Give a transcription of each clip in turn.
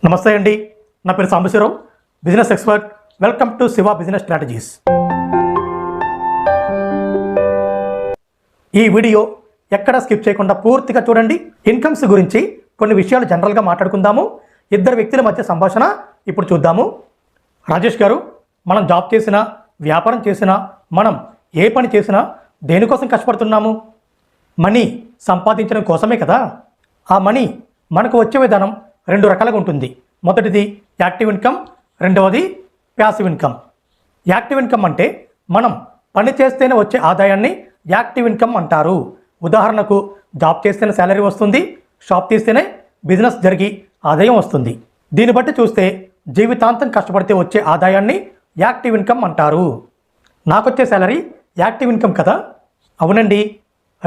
నమస్తే అండి, నా పేరు Sambasivarao, business expert. Welcome to Shiva business strategies. ఈ వీడియో ఎక్కడ స్కిప్ చేయకుండా పూర్తిగా చూడండి. ఇన్కమ్స్ గురించి కొన్ని విషయాలు జనరల్గా మాట్లాడుకుందాము. ఇద్దరు వ్యక్తుల మధ్య సంభాషణ ఇప్పుడు చూద్దాము. రాజేష్ గారు, మనం జాబ్ చేసినా, వ్యాపారం చేసినా, మనం ఏ పని చేసినా దేనికోసం కష్టపడుతున్నాము? మనీ సంపాదించడం కోసమే కదా. ఆ మనీ మనకు వచ్చే విధానం రెండు రకాలుగా ఉంటుంది. మొదటిది యాక్టివ్ ఇన్కమ్, రెండవది ప్యాసివ్ ఇన్కమ్. యాక్టివ్ ఇన్కమ్ అంటే మనం పని చేస్తేనే వచ్చే ఆదాయాన్ని యాక్టివ్ ఇన్కమ్ అంటారు. ఉదాహరణకు, జాబ్ చేస్తేనే శాలరీ వస్తుంది, షాప్ తీస్తేనే బిజినెస్ జరిగి ఆదాయం వస్తుంది. దీన్ని బట్టి చూస్తే జీవితాంతం కష్టపడితే వచ్చే ఆదాయాన్ని యాక్టివ్ ఇన్కమ్ అంటారు. నాకొచ్చే శాలరీ యాక్టివ్ ఇన్కమ్ కదా? అవునండి.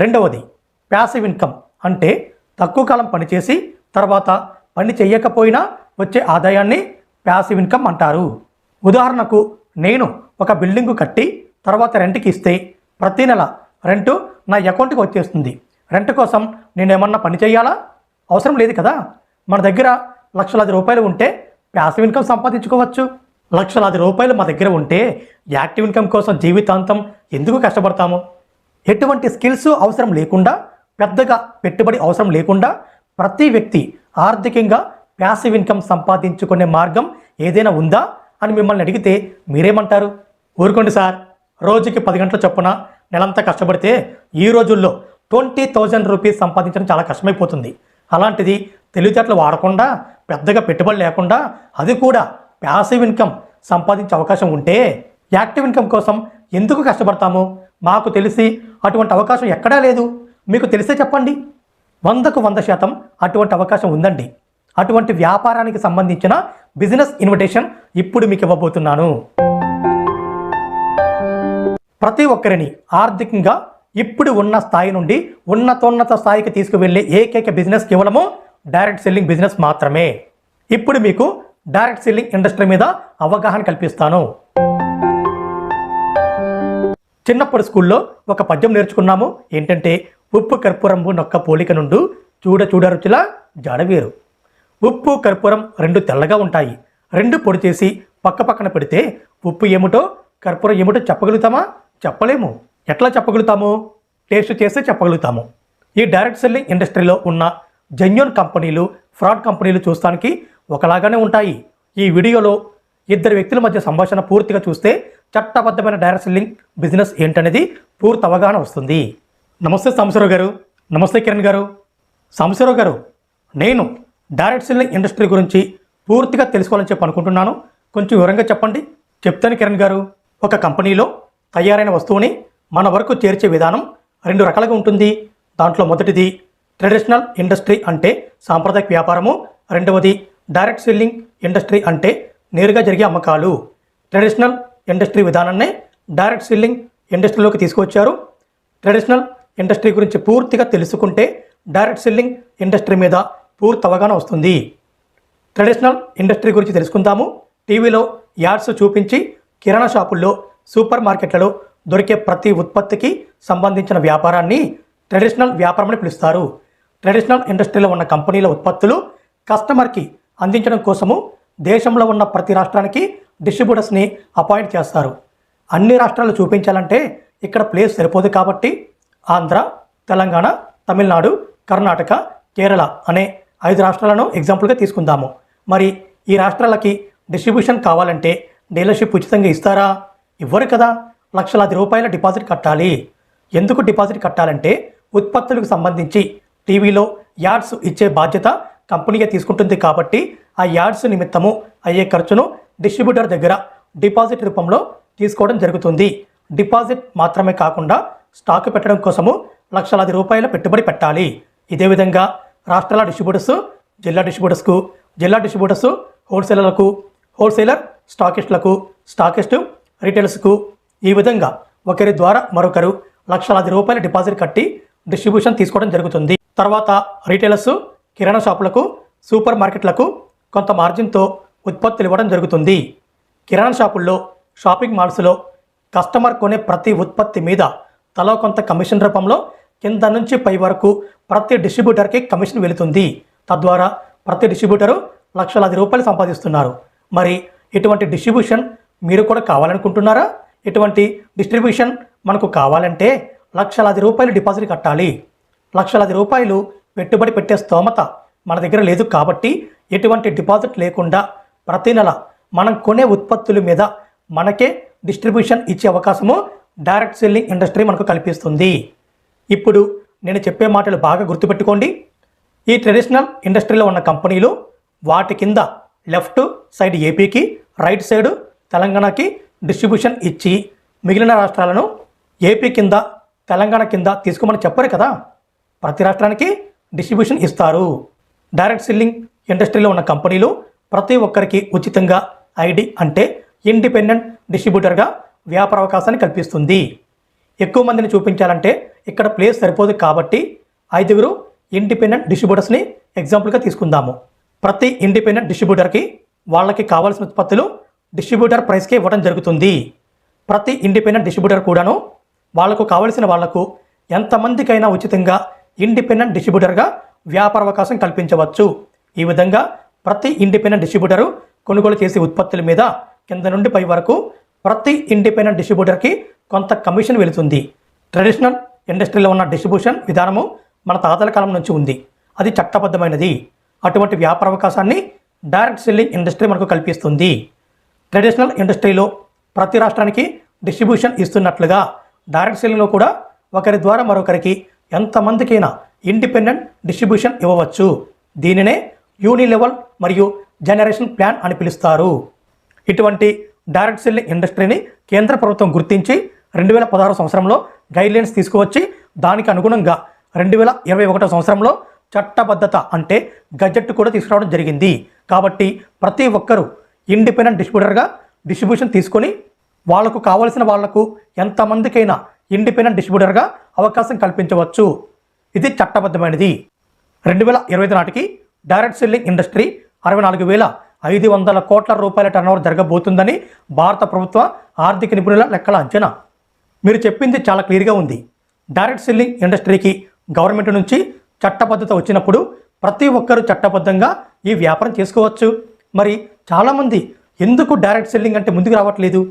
రెండవది ప్యాసివ్ ఇన్కమ్ అంటే తక్కువ కాలం పనిచేసి తర్వాత పని చేయకపోయినా వచ్చే ఆదాయాన్ని ప్యాసివ్ ఇన్కమ్ అంటారు. ఉదాహరణకు, నేను ఒక బిల్డింగు కట్టి తర్వాత రెంట్కి ఇస్తే ప్రతి నెల రెంటు నా అకౌంట్కి వచ్చేస్తుంది. రెంట్ కోసం నేను ఏమన్నా పని చేయాలా? అవసరం లేదు కదా. మన దగ్గర లక్షలాది రూపాయలు ఉంటే ప్యాసివ్ ఇన్కమ్ సంపాదించుకోవచ్చు. లక్షలాది రూపాయలు మా దగ్గర ఉంటే యాక్టివ్ ఇన్కమ్ కోసం జీవితాంతం ఎందుకు కష్టపడతాము? ఎటువంటి స్కిల్స్ అవసరం లేకుండా, పెద్దగా పెట్టుబడి అవసరం లేకుండా ప్రతి వ్యక్తి ఆర్థికంగా ప్యాసివ్ ఇన్కమ్ సంపాదించుకునే మార్గం ఏదైనా ఉందా అని మిమ్మల్ని అడిగితే మీరేమంటారు? ఊరుకోండి సార్, రోజుకి 10 గంటల చొప్పున నెలంతా కష్టపడితే ఈ రోజుల్లో 20,000 రూపీస్ సంపాదించడం చాలా కష్టమైపోతుంది. అలాంటిది తెలివితేటలు వాడకుండా, పెద్దగా పెట్టుబడి లేకుండా, అది కూడా ప్యాసివ్ ఇన్కమ్ సంపాదించే అవకాశం ఉంటే యాక్టివ్ ఇన్కమ్ కోసం ఎందుకు కష్టపడతాము? మాకు తెలిసి అటువంటి అవకాశం ఎక్కడా లేదు. మీకు తెలిసే చెప్పండి. 100కు 100% అటువంటి అవకాశం ఉందండి. అటువంటి వ్యాపారానికి సంబంధించిన బిజినెస్ ఇన్విటేషన్ ఇప్పుడు మీకు ఇవ్వబోతున్నాను. ప్రతి ఒక్కరిని ఆర్థికంగా ఇప్పుడు ఉన్న స్థాయి నుండి ఉన్నతోన్నత స్థాయికి తీసుకువెళ్ళే ఏకైక బిజినెస్ కేవలము డైరెక్ట్ సెల్లింగ్ బిజినెస్ మాత్రమే. ఇప్పుడు మీకు డైరెక్ట్ సెల్లింగ్ ఇండస్ట్రీ మీద అవగాహన కల్పిస్తాను. చిన్నప్పుడు స్కూల్లో ఒక పద్యం నేర్చుకున్నాము. ఏంటంటే, ఉప్పు కర్పూరంబు నొక్క పోలిక నుండు చూడ చూడ రుచుల జాడవేరు. ఉప్పు కర్పూరం రెండు తెల్లగా ఉంటాయి. రెండు పొడి చేసి పక్క పక్కన పెడితే ఉప్పు ఏమిటో కర్పూరం ఏమిటో చెప్పగలుగుతామా? చెప్పలేము. ఎట్లా చెప్పగలుగుతాము? టేస్ట్ చేస్తే చెప్పగలుగుతాము. ఈ డైరెక్ట్ సెల్లింగ్ ఇండస్ట్రీలో ఉన్న జెన్యూన్ కంపెనీలు, ఫ్రాడ్ కంపెనీలు చూస్తానికి ఒకలాగానే ఉంటాయి. ఈ వీడియోలో ఇద్దరు వ్యక్తుల మధ్య సంభాషణ పూర్తిగా చూస్తే చట్టబద్ధమైన డైరెక్ట్ సెల్లింగ్ బిజినెస్ ఏంటనేది పూర్తి అవగాహన వస్తుంది. నమస్తే సాంబశివరావు గారు. నమస్తే కిరణ్ గారు. సాంబశివరావు గారు, నేను డైరెక్ట్ సెల్లింగ్ ఇండస్ట్రీ గురించి పూర్తిగా తెలుసుకోవాలని చెప్పి అనుకుంటున్నాను. కొంచెం వివరంగా చెప్పండి. చెప్తాను కిరణ్ గారు. ఒక కంపెనీలో తయారైన వస్తువుని మన వరకు చేర్చే విధానం రెండు రకాలుగా ఉంటుంది. దాంట్లో మొదటిది ట్రెడిషనల్ ఇండస్ట్రీ అంటే సాంప్రదాయక వ్యాపారము. రెండవది డైరెక్ట్ సెల్లింగ్ ఇండస్ట్రీ అంటే నేరుగా జరిగే అమ్మకాలు. ట్రెడిషనల్ ఇండస్ట్రీ విధానాన్నే డైరెక్ట్ సెల్లింగ్ ఇండస్ట్రీలోకి తీసుకువచ్చారు. ట్రెడిషనల్ ఇండస్ట్రీ గురించి పూర్తిగా తెలుసుకుంటే డైరెక్ట్ సెల్లింగ్ ఇండస్ట్రీ మీద పూర్తి అవగాహన వస్తుంది. ట్రెడిషనల్ ఇండస్ట్రీ గురించి తెలుసుకుందాము. టీవీలో యాడ్స్ చూపించి కిరాణా షాపుల్లో, సూపర్ మార్కెట్లలో దొరికే ప్రతి ఉత్పత్తికి సంబంధించిన వ్యాపారాన్ని ట్రెడిషనల్ వ్యాపారం అని పిలుస్తారు. ట్రెడిషనల్ ఇండస్ట్రీలో ఉన్న కంపెనీల ఉత్పత్తులు కస్టమర్కి అందించడం కోసము దేశంలో ఉన్న ప్రతి రాష్ట్రానికి డిస్ట్రిబ్యూటర్స్ని అపాయింట్ చేస్తారు. అన్ని రాష్ట్రాలు చూపించాలంటే ఇక్కడ ప్లేస్ సరిపోదు కాబట్టి ఆంధ్ర, తెలంగాణ, తమిళనాడు, కర్ణాటక, కేరళ అనే 5 రాష్ట్రాలను ఎగ్జాంపుల్గా తీసుకుందాము. మరి ఈ రాష్ట్రాలకి డిస్ట్రిబ్యూషన్ కావాలంటే డీలర్షిప్ ఉచితంగా ఇస్తారా? ఇవ్వరు కదా. లక్షలాది రూపాయల డిపాజిట్ కట్టాలి. ఎందుకు డిపాజిట్ కట్టాలంటే ఉత్పత్తులకు సంబంధించి టీవీలో యాడ్స్ ఇచ్చే బాధ్యత కంపెనీగా తీసుకుంటుంది కాబట్టి ఆ యాడ్స్ నిమిత్తము అయ్యే ఖర్చును డిస్ట్రిబ్యూటర్ దగ్గర డిపాజిట్ రూపంలో తీసుకోవడం జరుగుతుంది. డిపాజిట్ మాత్రమే కాకుండా స్టాక్ పెట్టడం కోసము లక్షలాది రూపాయల పెట్టుబడి పెట్టాలి. ఇదే విధంగా రాష్ట్రాల డిస్ట్రిబ్యూటర్స్ జిల్లా డిస్ట్రిబ్యూటర్స్కు, జిల్లా డిస్ట్రిబ్యూటర్స్ హోల్సేలర్లకు, హోల్సేలర్ స్టాకిస్టులకు, స్టాకిస్టు రీటైలర్స్కు, ఈ విధంగా ఒకరి ద్వారా మరొకరు లక్షలాది రూపాయల డిపాజిట్ కట్టి డిస్ట్రిబ్యూషన్ తీసుకోవడం జరుగుతుంది. తర్వాత రీటైలర్స్ కిరాణా షాపులకు, సూపర్ మార్కెట్లకు కొంత మార్జిన్తో ఉత్పత్తులు ఇవ్వడం జరుగుతుంది. కిరాణా షాపుల్లో, షాపింగ్ మాల్స్లో కస్టమర్ కొనే ప్రతి ఉత్పత్తి మీద తలో కొంత కమిషన్ రూపంలో కింద నుంచి పై వరకు ప్రతి డిస్ట్రిబ్యూటర్కి కమిషన్ వెళుతుంది. తద్వారా ప్రతి డిస్ట్రిబ్యూటరు లక్షలాది రూపాయలు సంపాదిస్తున్నారు. మరి ఇటువంటి డిస్ట్రిబ్యూషన్ మీరు కూడా కావాలనుకుంటున్నారా? ఇటువంటి డిస్ట్రిబ్యూషన్ మనకు కావాలంటే లక్షలాది రూపాయలు డిపాజిట్ కట్టాలి. లక్షలాది రూపాయలు పెట్టుబడి పెట్టే స్తోమత మన దగ్గర లేదు కాబట్టి ఎటువంటి డిపాజిట్ లేకుండా ప్రతి నెల మనం కొనే ఉత్పత్తుల మీద మనకే డిస్ట్రిబ్యూషన్ ఇచ్చే అవకాశము డైరెక్ట్ సెల్లింగ్ ఇండస్ట్రీ మనకు కల్పిస్తుంది. ఇప్పుడు నేను చెప్పే మాటలు బాగా గుర్తుపెట్టుకోండి. ఈ ట్రెడిషనల్ ఇండస్ట్రీలో ఉన్న కంపెనీలు వాటి కింద లెఫ్ట్ సైడ్ ఏపీకి, రైట్ సైడ్ తెలంగాణకి డిస్ట్రిబ్యూషన్ ఇచ్చి మిగిలిన రాష్ట్రాలను ఏపీ కింద తెలంగాణ కింద తీసుకోమని చెప్పరు కదా. ప్రతి రాష్ట్రానికి డిస్ట్రిబ్యూషన్ ఇస్తారు. డైరెక్ట్ సెల్లింగ్ ఇండస్ట్రీలో ఉన్న కంపెనీలు ప్రతి ఒక్కరికి ఉచితంగా ఐడి అంటే ఇండిపెండెంట్ డిస్ట్రిబ్యూటర్గా వ్యాపార అవకాశాన్ని కల్పిస్తుంది. ఎక్కువ మందిని చూపించాలంటే ఇక్కడ ప్లేస్ సరిపోదు కాబట్టి 5 ఇండిపెండెంట్ డిస్ట్రిబ్యూటర్స్ని ఎగ్జాంపుల్గా తీసుకుందాము. ప్రతి ఇండిపెండెంట్ డిస్ట్రిబ్యూటర్కి వాళ్ళకి కావాల్సిన ఉత్పత్తులు డిస్ట్రిబ్యూటర్ ప్రైస్కే ఇవ్వడం జరుగుతుంది. ప్రతి ఇండిపెండెంట్ డిస్ట్రిబ్యూటర్ కూడాను వాళ్లకు కావలసిన వాళ్లకు ఎంతమందికైనా ఉచితంగా ఇండిపెండెంట్ డిస్ట్రిబ్యూటర్గా వ్యాపార అవకాశం కల్పించవచ్చు. ఈ విధంగా ప్రతి ఇండిపెండెంట్ డిస్ట్రిబ్యూటరు కొనుగోలు చేసే ఉత్పత్తుల మీద కింద నుండి పై వరకు ప్రతి ఇండిపెండెంట్ డిస్ట్రిబ్యూటర్కి కొంత కమిషన్ వెళుతుంది. ట్రెడిషనల్ ఇండస్ట్రీలో ఉన్న డిస్ట్రిబ్యూషన్ విధానము మన తాతల కాలం నుంచి ఉంది. అది చట్టబద్ధమైనది. అటువంటి వ్యాపార అవకాశాన్ని డైరెక్ట్ సెల్లింగ్ ఇండస్ట్రీ మనకు కల్పిస్తుంది. ట్రెడిషనల్ ఇండస్ట్రీలో ప్రతి రాష్ట్రానికి డిస్ట్రిబ్యూషన్ ఇస్తున్నట్లుగా డైరెక్ట్ సెల్లింగ్లో కూడా ఒకరి ద్వారా మరొకరికి ఎంతమందికైనా ఇండిపెండెంట్ డిస్ట్రిబ్యూషన్ ఇవ్వవచ్చు. దీనినే యూనిలెవల్ మరియు జనరేషన్ ప్లాన్ అని పిలుస్తారు. ఇటువంటి డైరెక్ట్ సెల్లింగ్ ఇండస్ట్రీని కేంద్ర ప్రభుత్వం గుర్తించి 2016 సంవత్సరంలో గైడ్లైన్స్ తీసుకువచ్చి దానికి అనుగుణంగా 2021 సంవత్సరంలో చట్టబద్ధత అంటే గజెట్ కూడా తీసుకురావడం జరిగింది. కాబట్టి ప్రతి ఒక్కరూ ఇండిపెండెంట్ డిస్ట్రిబ్యూటర్గా డిస్ట్రిబ్యూషన్ తీసుకొని వాళ్లకు కావలసిన వాళ్లకు ఎంతమందికైనా ఇండిపెండెంట్ డిస్ట్రిబ్యూటర్గా అవకాశం కల్పించవచ్చు. ఇది చట్టబద్ధమైనది. 2025 నాటికి డైరెక్ట్ సెల్లింగ్ ఇండస్ట్రీ 64,500 కోట్ల రూపాయల టర్నోవర్ జరగబోతుందని భారత ప్రభుత్వ ఆర్థిక నిపుణుల లెక్కల అంచనా. మీరు చెప్పింది చాలా క్లియర్గా ఉంది. డైరెక్ట్ సెల్లింగ్ ఇండస్ట్రీకి గవర్నమెంట్ నుంచి చట్టబద్ధత వచ్చినప్పుడు ప్రతి ఒక్కరూ చట్టబద్ధంగా ఈ వ్యాపారం చేసుకోవచ్చు. మరి చాలామంది ఎందుకు డైరెక్ట్ సెల్లింగ్ అంటే ముందుకు రావట్లేదు?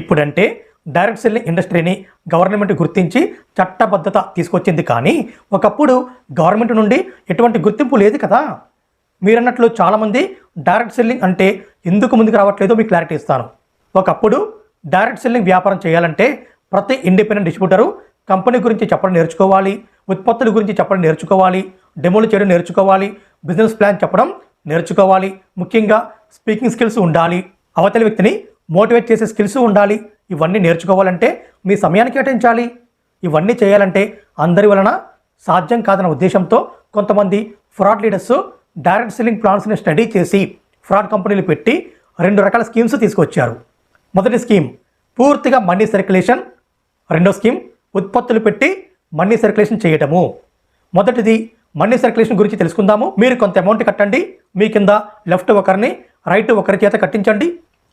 ఇప్పుడంటే డైరెక్ట్ సెల్లింగ్ ఇండస్ట్రీని గవర్నమెంట్ గుర్తించి చట్టబద్ధత తీసుకొచ్చింది. కానీ ఒకప్పుడు గవర్నమెంట్ నుండి ఎటువంటి గుర్తింపు లేదు కదా. మీరన్నట్లు చాలామంది డైరెక్ట్ సెల్లింగ్ అంటే ఎందుకు ముందుకు రావట్లేదో మీకు క్లారిటీ ఇస్తాను. ఒకప్పుడు డైరెక్ట్ సెల్లింగ్ వ్యాపారం చేయాలంటే ప్రతి ఇండిపెండెంట్ డిస్ట్రిబ్యూటరు కంపెనీ గురించి చెప్పడం నేర్చుకోవాలి, ఉత్పత్తుల గురించి చెప్పడం నేర్చుకోవాలి, డెమోలు చేయడం నేర్చుకోవాలి, బిజినెస్ ప్లాన్ చెప్పడం నేర్చుకోవాలి. ముఖ్యంగా స్పీకింగ్ స్కిల్స్ ఉండాలి, అవతలి వ్యక్తిని మోటివేట్ చేసే స్కిల్స్ ఉండాలి. ఇవన్నీ నేర్చుకోవాలంటే మీ సమయాన్ని కేటాయించాలి. ఇవన్నీ చేయాలంటే అందరి వలన సాధ్యం కాదన్న ఉద్దేశంతో కొంతమంది ఫ్రాడ్ లీడర్స్ డైరెక్ట్ సెల్లింగ్ ప్లాన్స్ని స్టడీ చేసి ఫ్రాడ్ కంపెనీలు పెట్టి 2 రకాల స్కీమ్స్ తీసుకొచ్చారు. మొదటి స్కీమ్ పూర్తిగా మనీ సర్క్యులేషన్, రెండో స్కీమ్ ఉత్పత్తులు పెట్టి మనీ సర్క్యులేషన్ చేయటము. మొదటిది మనీ సర్క్యులేషన్ గురించి తెలుసుకుందాము. మీరు కొంత అమౌంట్ కట్టండి, మీ కింద లెఫ్ట్ ఒకరిని రైట్ ఒకరి చేత కట్టించండి.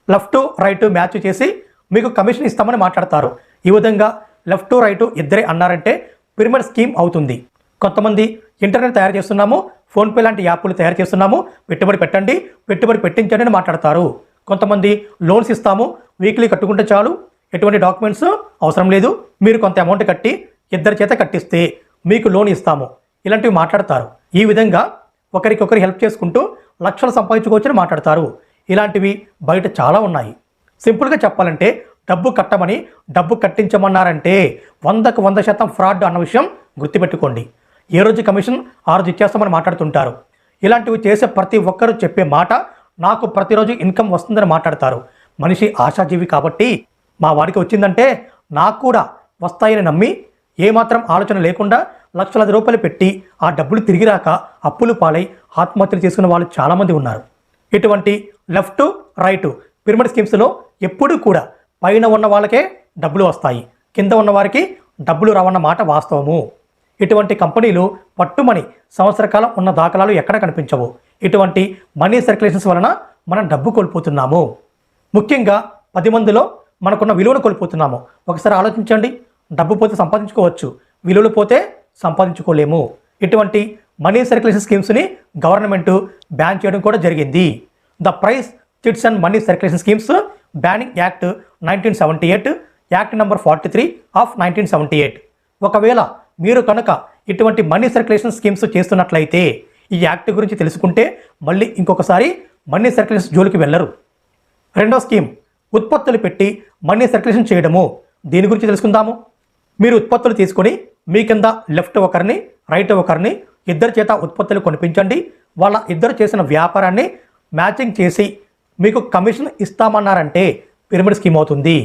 లెఫ్ట్ రైట్ మ్యాచ్ చేసి మీకు కమిషన్ ఇస్తామని మాట్లాడతారు. ఈ విధంగా లెఫ్ట్ రైట్ ఇద్దరే అన్నారంటే పిరమిడ్ స్కీమ్ అవుతుంది. కొంతమంది ఇంటర్నెట్ తయారు చేస్తున్నాము, ఫోన్పే లాంటి యాప్లు తయారు చేస్తున్నాము, పెట్టుబడి పెట్టండి, పెట్టుబడి పెట్టించండి అని మాట్లాడతారు. కొంతమంది లోన్స్ ఇస్తాము, వీక్లీ కట్టుకుంటే చాలు, ఎటువంటి డాక్యుమెంట్స్ అవసరం లేదు, మీరు కొంత అమౌంట్ కట్టి ఇద్దరి చేత కట్టిస్తే మీకు లోన్ ఇస్తాము, ఇలాంటివి మాట్లాడతారు. ఈ విధంగా ఒకరికొకరు హెల్ప్ చేసుకుంటూ లక్షలు సంపాదించుకోవచ్చని మాట్లాడతారు. ఇలాంటివి బయట చాలా ఉన్నాయి. సింపుల్గా చెప్పాలంటే డబ్బు కట్టమని డబ్బు కట్టించమన్నారంటే 100కు 100% ఫ్రాడ్ అన్న విషయం గుర్తుపెట్టుకోండి. ఏ రోజు కమిషన్ ఆ రోజు ఇచ్చేస్తామని మాట్లాడుతుంటారు. ఇలాంటివి చేసే ప్రతి ఒక్కరూ చెప్పే మాట నాకు ప్రతిరోజు ఇన్కమ్ వస్తుందని మాట్లాడతారు. మనిషి ఆశాజీవి కాబట్టి మా వాడికి వచ్చిందంటే నాకు కూడా వస్తాయని నమ్మి ఏమాత్రం ఆలోచన లేకుండా లక్షలాది రూపాయలు పెట్టి ఆ డబ్బులు తిరిగి రాక అప్పులు పాలై ఆత్మహత్యలు చేసుకున్న వాళ్ళు చాలామంది ఉన్నారు. ఇటువంటి లెఫ్ట్ రైట్ పిరమిడ్ స్కీమ్స్లో ఎప్పుడూ కూడా పైన ఉన్న వాళ్ళకే డబ్బులు వస్తాయి, కింద ఉన్న వారికి డబ్బులు రావన్న మాట వాస్తవము. ఇటువంటి కంపెనీలు పట్టుమని సంవత్సర కాలం ఉన్న దాఖలాలు ఎక్కడ కనిపించవు. ఇటువంటి మనీ సర్క్యులేషన్స్ వలన మనం డబ్బు కోల్పోతున్నాము. ముఖ్యంగా 10 మందిలో మనకున్న విలువను కోల్పోతున్నాము. ఒకసారి ఆలోచించండి. డబ్బు పోతే సంపాదించుకోవచ్చు, విలువలు పోతే సంపాదించుకోలేము. ఇటువంటి మనీ సర్క్యులేషన్ స్కీమ్స్ని గవర్నమెంట్ బ్యాన్ చేయడం కూడా జరిగింది. The price chits and money circulation schemes banning act 1978, act number 43 of 1978. ఒకవేళ మీరు కనుక ఇటువంటి మనీ సర్క్యులేషన్ స్కీమ్స్ చేస్తున్నట్లయితే ఈ యాక్ట్ గురించి తెలుసుకుంటే మళ్ళీ ఇంకొకసారి మనీ సర్క్యులేషన్ జోలికి వెళ్ళరు. రెండో స్కీమ్ ఉత్పత్తులు పెట్టి మనీ సర్క్యులేషన్ చేయడము. దీని గురించి తెలుసుకుందాము. మీరు ఉత్పత్తులు తీసుకొని మీ కింద లెఫ్ట్ ఒకరిని రైట్ ఒకరిని ఇద్దరి చేత ఉత్పత్తులు కొనిపించండి. వాళ్ళ ఇద్దరు చేసిన వ్యాపారాన్ని మ్యాచింగ్ చేసి మీకు కమిషన్ ఇస్తామన్నారంటే పిరమిడ్ స్కీమ్ అవుతుంది.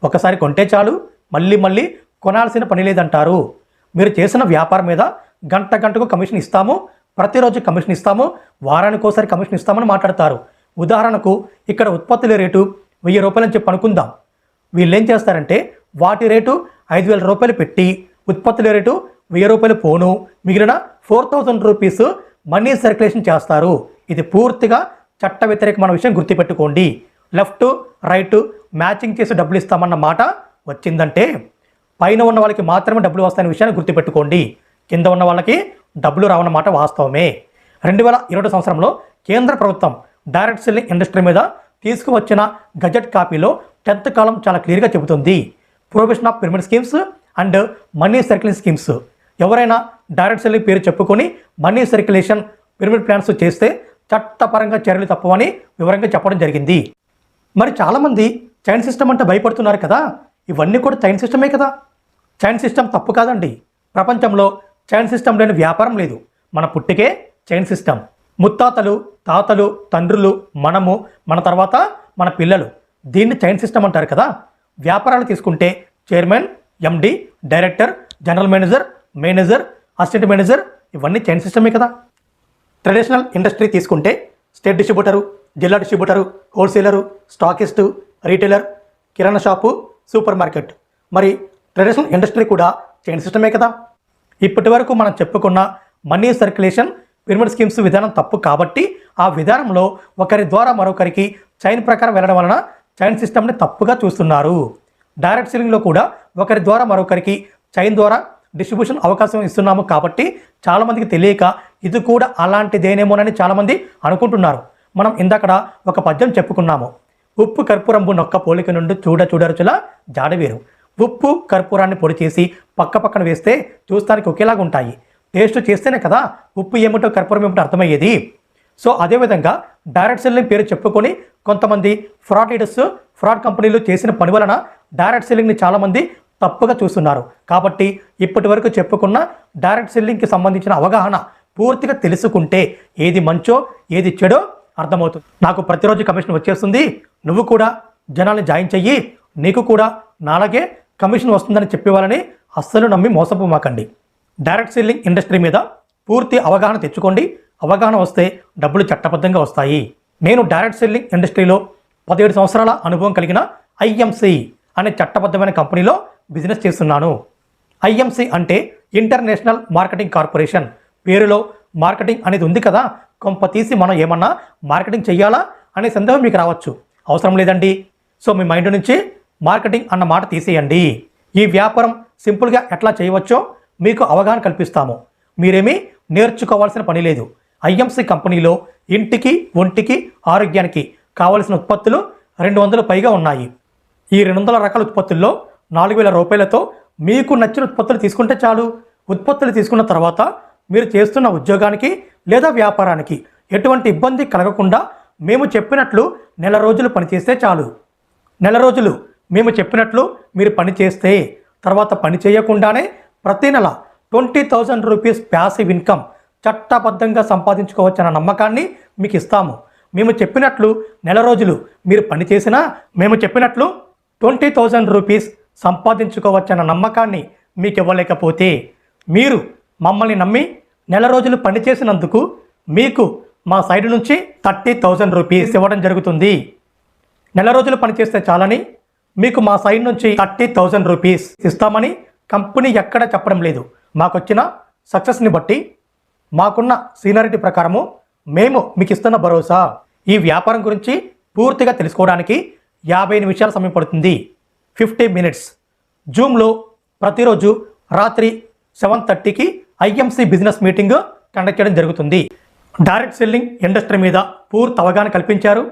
ఒకసారి కొంటే చాలు, మళ్ళీ మళ్ళీ కొనాల్సిన పని లేదంటారు. మీరు చేసిన వ్యాపారం మీద గంటకు కమిషన్ ఇస్తాము, ప్రతిరోజు కమిషన్ ఇస్తాము, వారానికి ఒకసారి కమిషన్ ఇస్తామని మాట్లాడతారు. ఉదాహరణకు ఇక్కడ ఉత్పత్తుల రేటు 1000 రూపాయలు అని చెప్పి అనుకుందాం. వీళ్ళు ఏం చేస్తారంటే వాటి రేటు 5000 రూపాయలు పెట్టి ఉత్పత్తుల రేటు 1000 రూపాయలు పోను, మిగిలిన 4000 రూపీస్ మనీ సర్క్యులేషన్ చేస్తారు. ఇది పూర్తిగా చట్ట వ్యతిరేకమైన విషయం గుర్తుపెట్టుకోండి. లెఫ్ట్ రైట్ మ్యాచింగ్ చేసి డబ్బులు ఇస్తామన్న మాట వచ్చిందంటే పైన ఉన్న వాళ్ళకి మాత్రమే డబ్బులు వస్తాయనే విషయాన్ని గుర్తుపెట్టుకోండి. కింద ఉన్న వాళ్ళకి డబ్బులు రావన్నమాట వాస్తవమే. 2020 సంవత్సరంలో కేంద్ర ప్రభుత్వం డైరెక్ట్ సెల్లింగ్ ఇండస్ట్రీ మీద తీసుకువచ్చిన గజెట్ కాపీలో 10th కాలం చాలా క్లియర్గా చెబుతుంది. Prohibition of pyramid schemes and money circulation schemes. ఎవరైనా డైరెక్ట్ సెల్లింగ్ పేరు చెప్పుకొని మనీ సర్క్యులేషన్ పిరమిడ్ ప్లాన్స్ చేస్తే చట్టపరంగా చర్యలు తప్పవని వివరంగా చెప్పడం జరిగింది. మరి చాలామంది చైన్ సిస్టమ్ అంటే భయపడుతున్నారు కదా. ఇవన్నీ కూడా చైన్ సిస్టమే కదా. చైన్ సిస్టమ్ తప్పు కాదండి. ప్రపంచంలో చైన్ సిస్టమ్ లేని వ్యాపారం లేదు. మన పుట్టికే చైన్ సిస్టమ్. ముత్తాతలు, తాతలు, తండ్రులు, మనము, మన తర్వాత మన పిల్లలు, దీన్ని చైన్ సిస్టమ్ అంటారు కదా. వ్యాపారాలు తీసుకుంటే chairman, MD, director, general manager, manager, assistant manager, ఇవన్నీ చైన్ సిస్టమే కదా. ట్రెడిషనల్ ఇండస్ట్రీ తీసుకుంటే స్టేట్ డిస్ట్రిబ్యూటరు, జిల్లా డిస్ట్రిబ్యూటరు, హోల్సేలరు, స్టాకిస్టు, రీటైలర్, కిరాణా షాపు, సూపర్ మార్కెట్. మరి ట్రెడిషనల్ ఇండస్ట్రీ కూడా చైన్ సిస్టమే కదా. ఇప్పటి వరకు మనం చెప్పుకున్న మనీ సర్క్యులేషన్ పిరమిడ్ స్కీమ్స్ విధానం తప్పు కాబట్టి ఆ విధానంలో ఒకరి ద్వారా మరొకరికి చైన్ ప్రకారం వెళ్ళడం వలన చైన్ సిస్టమ్ని తప్పుగా చూస్తున్నారు. డైరెక్ట్ సెల్లింగ్లో కూడా ఒకరి ద్వారా మరొకరికి చైన్ ద్వారా డిస్ట్రిబ్యూషన్ అవకాశం ఇస్తున్నాము కాబట్టి చాలామందికి తెలియక ఇది కూడా అలాంటిదేనేమోనని చాలామంది అనుకుంటున్నారు. మనం ఇందాకడ ఒక పద్యం చెప్పుకున్నాము. ఉప్పు కర్పూరంబు నొక్క పోలిక నుండి చూడరుచుల జాడవేరు. ఉప్పు కర్పూరాన్ని పొడి చేసి పక్కన వేస్తే చూస్తానికి ఒకేలాగా ఉంటాయి. టేస్ట్ చేస్తేనే కదా ఉప్పు ఏమిటో కర్పూరం ఏమిటో అర్థమయ్యేది. సో అదేవిధంగా డైరెక్ట్ సెల్లింగ్ పేరు చెప్పుకొని కొంతమంది ఫ్రాడ్ లీడర్స్, ఫ్రాడ్ కంపెనీలు చేసిన పని వలన డైరెక్ట్ సెల్లింగ్ని చాలామంది తప్పుగా చూస్తున్నారు. కాబట్టి ఇప్పటి వరకు చెప్పుకున్న డైరెక్ట్ సెల్లింగ్కి సంబంధించిన అవగాహన పూర్తిగా తెలుసుకుంటే ఏది మంచో ఏది చెడో అర్థమవుతుంది. నాకు ప్రతిరోజు కమిషన్ వచ్చేస్తుంది, నువ్వు కూడా జనాల్ని జాయిన్ చెయ్యి, నీకు కూడా నాలాగే కమిషన్ వస్తుందని చెప్పేవాళ్ళని అస్సలు నమ్మి మోసపోమాకండి. డైరెక్ట్ సెల్లింగ్ ఇండస్ట్రీ మీద పూర్తి అవగాహన తెచ్చుకోండి. అవగాహన వస్తే డబ్బులు చట్టబద్ధంగా వస్తాయి. నేను డైరెక్ట్ సెల్లింగ్ ఇండస్ట్రీలో 17 సంవత్సరాల అనుభవం కలిగిన ఐఎంసి అనే చట్టబద్ధమైన కంపెనీలో బిజినెస్ చేస్తున్నాను. ఐఎంసి అంటే ఇంటర్నేషనల్ మార్కెటింగ్ కార్పొరేషన్. పేరులో మార్కెటింగ్ అనేది ఉంది కదా, కొంప తీసి మనం ఏమన్నా మార్కెటింగ్ చెయ్యాలా అనే సందేహం మీకు రావచ్చు. అవసరం లేదండి. సో మీ మైండ్ నుంచి మార్కెటింగ్ అన్న మాట తీసేయండి. ఈ వ్యాపారం సింపుల్గా ఎట్లా చేయవచ్చో మీకు అవగాహన కల్పిస్తాము. మీరేమీ నేర్చుకోవాల్సిన పని లేదు. ఐఎంసి కంపెనీలో ఇంటికి, ఒంటికి, ఆరోగ్యానికి కావలసిన ఉత్పత్తులు 200 పైగా ఉన్నాయి. ఈ 200 రకాల ఉత్పత్తుల్లో 4000 రూపాయలతో మీకు నచ్చిన ఉత్పత్తులు తీసుకుంటే చాలు. ఉత్పత్తులు తీసుకున్న తర్వాత మీరు చేస్తున్న ఉద్యోగానికి లేదా వ్యాపారానికి ఎటువంటి ఇబ్బంది కలగకుండా మేము చెప్పినట్లు నెల రోజులు పనిచేస్తే చాలు. నెల రోజులు మేము చెప్పినట్లు మీరు పని చేస్తే తర్వాత పని చేయకుండానే ప్రతి నెల 20,000 రూపీస్ ప్యాసివ్ ఇన్కమ్ చట్టబద్ధంగా సంపాదించుకోవచ్చన్న నమ్మకాన్ని మీకు ఇస్తాము. మేము చెప్పినట్లు నెల రోజులు మీరు పని చేసినా మేము చెప్పినట్లు 20,000 రూపీస్ సంపాదించుకోవచ్చన్న నమ్మకాన్ని మీకు ఇవ్వలేకపోతే మీరు మమ్మల్ని నమ్మి నెల రోజులు పనిచేసినందుకు మీకు మా సైడ్ నుంచి 30,000 రూపీస్ ఇవ్వడం జరుగుతుంది. నెల రోజులు పనిచేస్తే చాలని మీకు మా సైడ్ నుంచి 30,000 రూపీస్ ఇస్తామని కంపెనీ ఎక్కడ చెప్పడం లేదు. మాకొచ్చిన సక్సెస్ని బట్టి మాకున్న సీనియారిటీ ప్రకారము మేము మీకు ఇస్తున్న భరోసా. ఈ వ్యాపారం గురించి పూర్తిగా తెలుసుకోవడానికి 50 నిమిషాల సమయం పడుతుంది. 50 మినిట్స్ జూమ్లో ప్రతిరోజు రాత్రి 7:30కి ఐఎంసి బిజినెస్ మీటింగ్ కండక్ట్ చేయడం జరుగుతుంది. డైరెక్ట్ సెల్లింగ్ ఇండస్ట్రీ మీద పూర్తి అవగాహన కల్పించారు.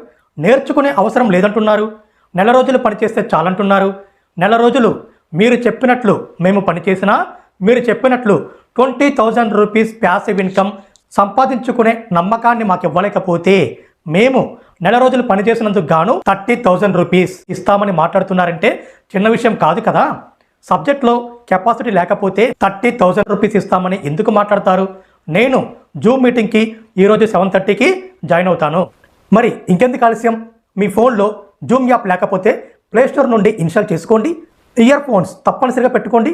నేర్చుకునే అవసరం లేదంటున్నారు. నెల రోజులు పనిచేస్తే చాలంటున్నారు. నెల రోజులు మీరు చెప్పినట్లు మేము పనిచేసినా మీరు చెప్పినట్లు 20,000 రూపీస్ ప్యాసివ్ ఇన్కమ్ సంపాదించుకునే నమ్మకాన్ని మాకు ఇవ్వలేకపోతే మేము నెల రోజులు పనిచేసినందుకు గాను 30,000 రూపీస్ ఇస్తామని మాట్లాడుతున్నారంటే చిన్న విషయం కాదు కదా. సబ్జెక్ట్లో కెపాసిటీ లేకపోతే 30,000 రూపీస్ ఇస్తామని ఎందుకు మాట్లాడతారు? నేను జూమ్ మీటింగ్కి ఈరోజు 7:30కి జాయిన్ అవుతాను. మరి ఇంకెందుకు ఆలస్యం? మీ ఫోన్లో జూమ్ యాప్ లేకపోతే ప్లేస్టోర్ నుండి ఇన్స్టాల్ చేసుకోండి. ఇయర్ ఫోన్స్ తప్పనిసరిగా పెట్టుకోండి.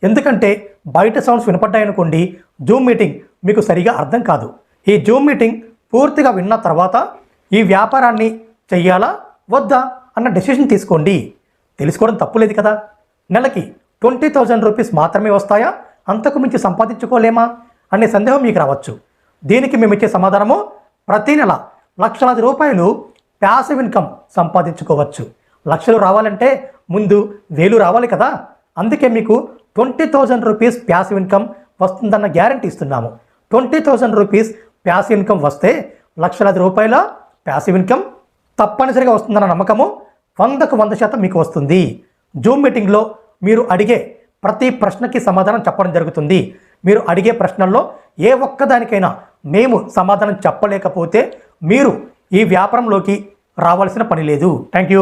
ఎందుకంటే బయట సౌండ్స్ వినపడ్డాయనుకోండి, జూమ్ మీటింగ్ మీకు సరిగా అర్థం కాదు. ఈ జూమ్ మీటింగ్ పూర్తిగా విన్న తర్వాత ఈ వ్యాపారాన్ని చెయ్యాలా వద్దా అన్న డెసిషన్ తీసుకోండి. తెలుసుకోవడం తప్పులేదు కదా. నెలకి 20,000 రూపీస్ మాత్రమే వస్తాయా, అంతకు మించి సంపాదించుకోలేమా అనే సందేహం మీకు రావచ్చు. దీనికి మేము ఇచ్చే సమాధానము, ప్రతి నెల లక్షలాది రూపాయలు ప్యాసివ్ ఇన్కమ్ సంపాదించుకోవచ్చు. లక్షలు రావాలంటే ముందు 1,000 రావాలి కదా. అందుకే మీకు 20,000 రూపీస్ ప్యాసివ్ ఇన్కమ్ వస్తుందన్న గ్యారంటీ ఇస్తున్నాము. 20,000 రూపీస్ ప్యాసివ్ ఇన్కమ్ వస్తే లక్షలాది రూపాయల ప్యాసివ్ ఇన్కమ్ తప్పనిసరిగా వస్తుందన్న నమ్మకము 100కు 100% మీకు వస్తుంది. జూమ్ మీటింగ్లో మీరు అడిగే ప్రతి ప్రశ్నకి సమాధానం చెప్పడం జరుగుతుంది. మీరు అడిగే ప్రశ్నల్లో ఏ ఒక్కదానికైనా మేము సమాధానం చెప్పలేకపోతే మీరు ఈ వ్యాపారంలోకి రావాల్సిన పని లేదు. Thank you.